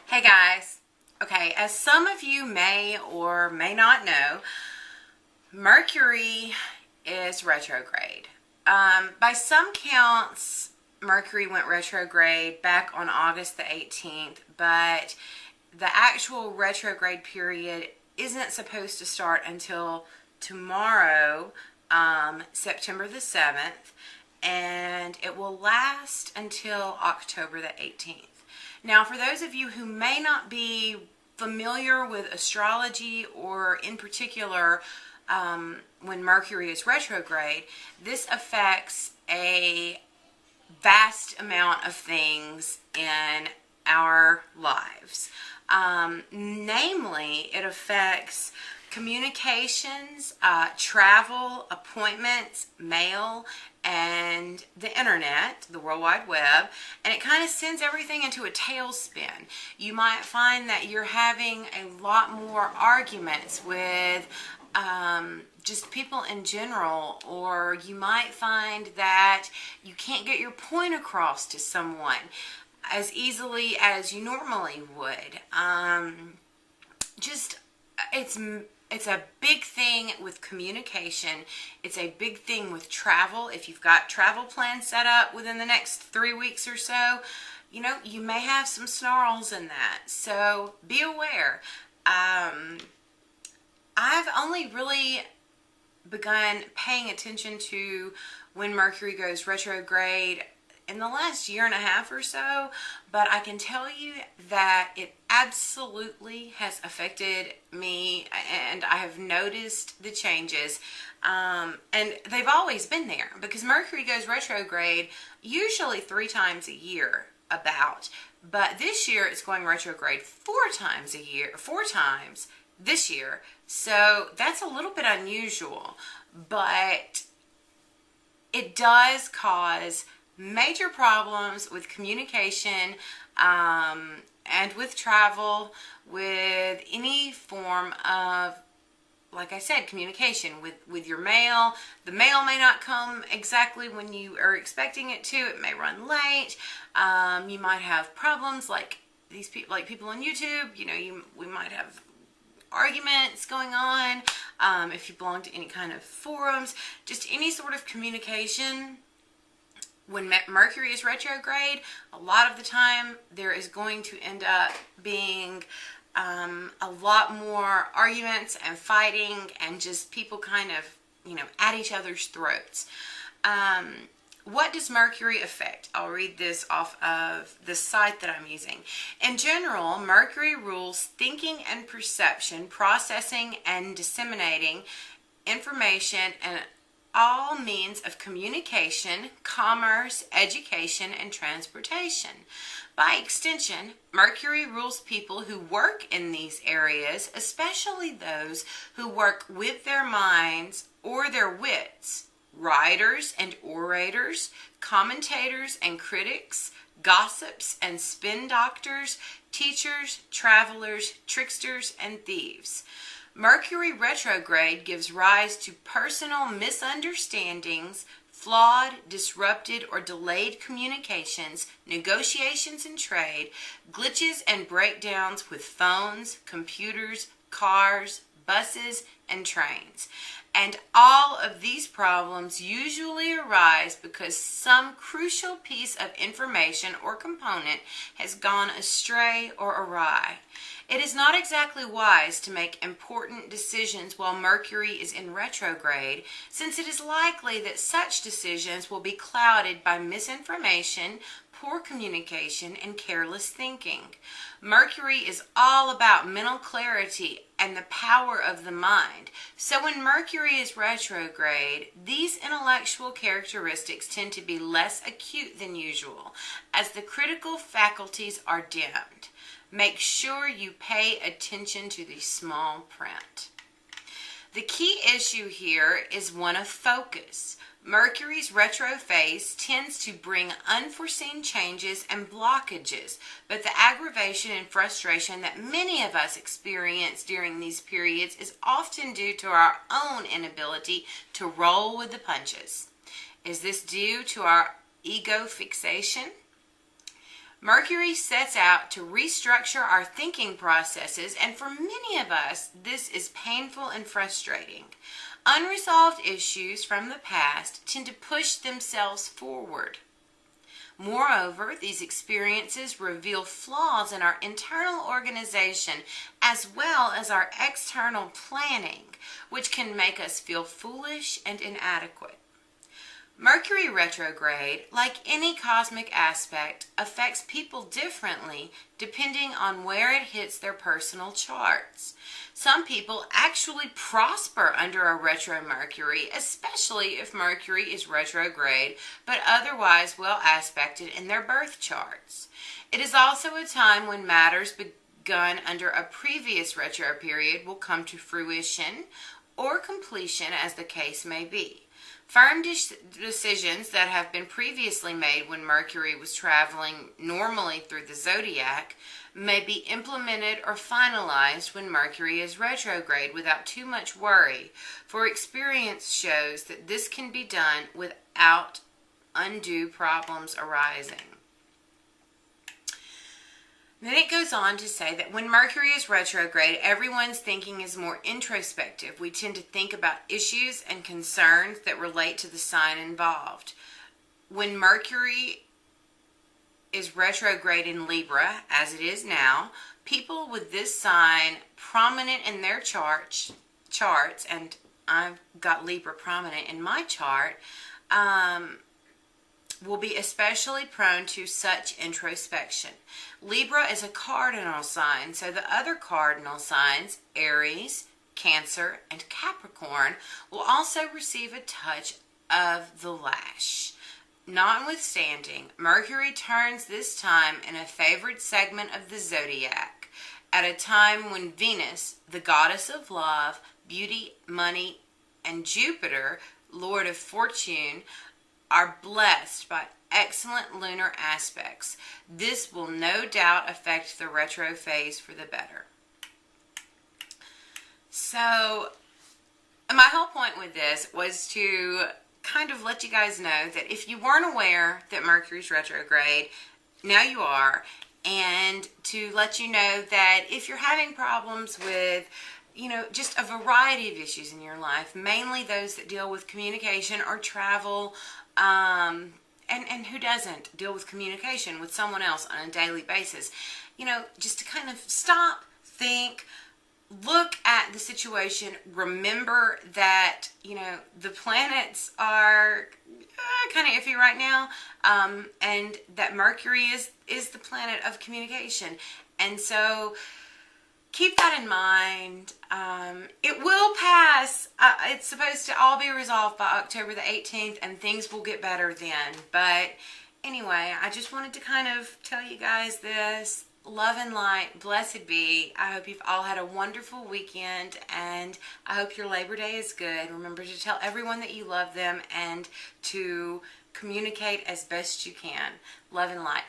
Hey guys. Okay, as some of you may or may not know, Mercury is retrograde. By some counts, Mercury went retrograde back on August the 18th, but the actual retrograde period isn't supposed to start until tomorrow, September the 7th, and it will last until October the 18th. Now, for those of you who may not be familiar with astrology, or in particular when Mercury is retrograde, this affects a vast amount of things in our lives. Namely, it affects communications, travel, appointments, mail, and the internet, the World Wide Web, and it kind of sends everything into a tailspin. You might find that you're having a lot more arguments with just people in general, or you might find that you can't get your point across to someone as easily as you normally would. It's a big thing with communication. It's a big thing with travel. If you've got travel plans set up within the next 3 weeks or so, you may have some snarls in that. So be aware. I've only really begun paying attention to when Mercury goes retrograde in the last year and a half or so, but I can tell you that it absolutely has affected me, and I have noticed the changes, and they've always been there, because Mercury goes retrograde usually 3 times a year but this year it's going retrograde 4 times this year, so that's a little bit unusual, but it does cause major problems with communication, and with travel, with any form of, like I said, communication with your mail. The mail may not come exactly when you are expecting it to. It may run late. You might have problems like these people, like people on YouTube. We might have arguments going on. If you belong to any kind of forums, just any sort of communication. When Mercury is retrograde, a lot of the time there is going to end up being a lot more arguments and fighting, and just people kind of, at each other's throats. What does Mercury affect? I'll read this off of the site that I'm using. In general, Mercury rules thinking and perception, processing and disseminating information, and all means of communication, commerce, education, and transportation. By extension, Mercury rules people who work in these areas, especially those who work with their minds or their wits: writers and orators, commentators and critics, gossips and spin doctors, teachers, travelers, tricksters, and thieves. Mercury retrograde gives rise to personal misunderstandings, flawed, disrupted, or delayed communications, negotiations and trade, glitches and breakdowns with phones, computers, cars, buses, and trains. And all of these problems usually arise because some crucial piece of information or component has gone astray or awry. It is not exactly wise to make important decisions while Mercury is in retrograde, since it is likely that such decisions will be clouded by misinformation, poor communication, and careless thinking. Mercury is all about mental clarity and the power of the mind. So when Mercury is retrograde, these intellectual characteristics tend to be less acute than usual, as the critical faculties are dimmed. Make sure you pay attention to the small print. The key issue here is one of focus. Mercury's retro phase tends to bring unforeseen changes and blockages, but the aggravation and frustration that many of us experience during these periods is often due to our own inability to roll with the punches. Is this due to our ego fixation? Mercury sets out to restructure our thinking processes, and for many of us, this is painful and frustrating. Unresolved issues from the past tend to push themselves forward. Moreover, these experiences reveal flaws in our internal organization as well as our external planning, which can make us feel foolish and inadequate. Mercury retrograde, like any cosmic aspect, affects people differently depending on where it hits their personal charts. Some people actually prosper under a retro Mercury, especially if Mercury is retrograde, but otherwise well aspected in their birth charts. It is also a time when matters begun under a previous retro period will come to fruition or completion, as the case may be. Firm decisions that have been previously made when Mercury was traveling normally through the zodiac may be implemented or finalized when Mercury is retrograde without too much worry, for experience shows that this can be done without undue problems arising. Then it goes on to say that when Mercury is retrograde, everyone's thinking is more introspective. We tend to think about issues and concerns that relate to the sign involved. When Mercury is retrograde in Libra, as it is now, people with this sign prominent in their charts, and I've got Libra prominent in my chart, will be especially prone to such introspection. Libra is a cardinal sign, so the other cardinal signs, Aries, Cancer, and Capricorn, will also receive a touch of the lash. Notwithstanding, Mercury turns this time in a favored segment of the zodiac, at a time when Venus, the goddess of love, beauty, money, and Jupiter, Lord of Fortune, are blessed by excellent lunar aspects. This will no doubt affect the retro phase for the better. So, my whole point with this was to kind of let you guys know that if you weren't aware that Mercury's retrograde, now you are, and to let you know that if you're having problems with just a variety of issues in your life, mainly those that deal with communication or travel, and who doesn't deal with communication with someone else on a daily basis, just to kind of stop, think, look at the situation, remember that, the planets are kind of iffy right now, and that Mercury is the planet of communication. And so keep that in mind. It will pass. It's supposed to all be resolved by October the 18th, and things will get better then. But anyway, I just wanted to kind of tell you guys this. Love and light. Blessed be. I hope you've all had a wonderful weekend, and I hope your Labor Day is good. Remember to tell everyone that you love them and to communicate as best you can. Love and light.